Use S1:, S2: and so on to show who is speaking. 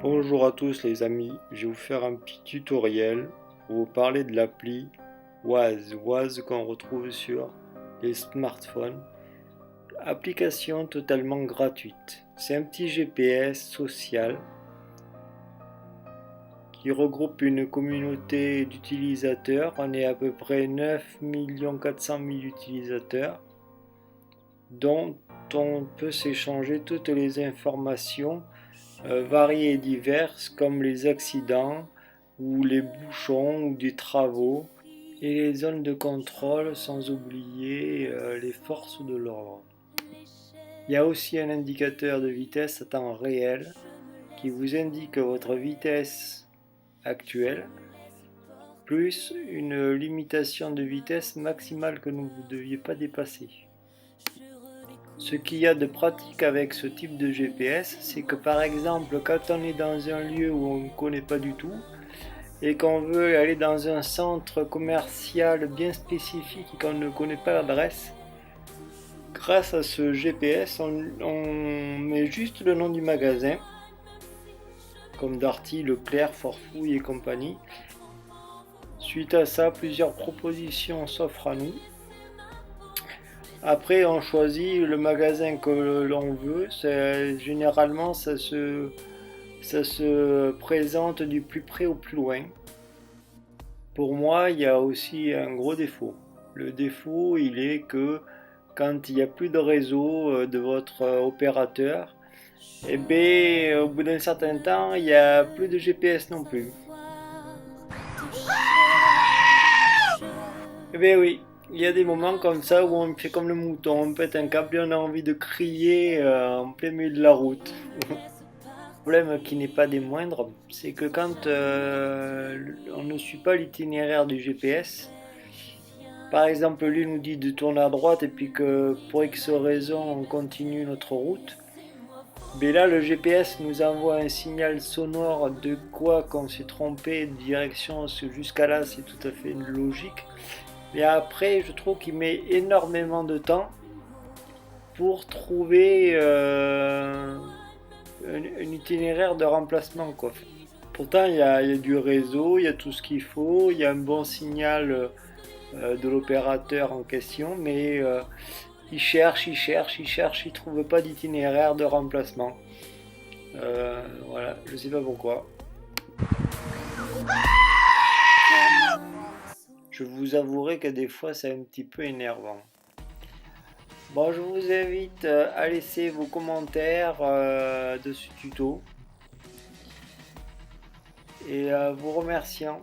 S1: Bonjour à tous les amis, je vais vous faire un petit tutoriel pour vous parler de l'appli Waze qu'on retrouve sur les smartphones. Application totalement gratuite. C'est un petit GPS social qui regroupe une communauté d'utilisateurs. On est à peu près 9 400 000 utilisateurs dont on peut s'échanger toutes les informations variées et diverses comme les accidents ou les bouchons ou des travaux et les zones de contrôle sans oublier les forces de l'ordre. Il y a aussi un indicateur de vitesse à temps réel qui vous indique votre vitesse actuelle plus une limitation de vitesse maximale que vous ne deviez pas dépasser. Ce qu'il y a de pratique avec ce type de GPS, c'est que par exemple, quand on est dans un lieu où on ne connaît pas du tout et qu'on veut aller dans un centre commercial bien spécifique et qu'on ne connaît pas l'adresse, grâce à ce GPS, on met juste le nom du magasin, comme Darty, Leclerc, Forfouille et compagnie. Suite à ça, plusieurs propositions s'offrent à nous. Après, on choisit le magasin que l'on veut. Généralement, ça se présente du plus près au plus loin. Pour moi, il y a aussi un gros défaut. Le défaut, il est que quand il n'y a plus de réseau de votre opérateur, et bien, au bout d'un certain temps, il n'y a plus de GPS non plus. Eh bien oui, il y a des moments comme ça où on fait comme le mouton, on pète un câble et on a envie de crier en plein milieu de la route. Le problème qui n'est pas des moindres, c'est que quand on ne suit pas l'itinéraire du GPS, par exemple lui nous dit de tourner à droite et puis que pour X raison on continue notre route, mais là le GPS nous envoie un signal sonore de quoi qu'on s'est trompé de direction, jusqu'à là c'est tout à fait logique. Mais après, je trouve qu'il met énormément de temps pour trouver un itinéraire de remplacement, quoi. Pourtant, il y a du réseau, il y a tout ce qu'il faut, il y a un bon signal de l'opérateur en question, mais il cherche, il trouve pas d'itinéraire de remplacement. Voilà, je sais pas pourquoi. Je vous avouerai que des fois c'est un petit peu énervant. Bon, je vous invite à laisser vos commentaires de ce tuto et vous remerciant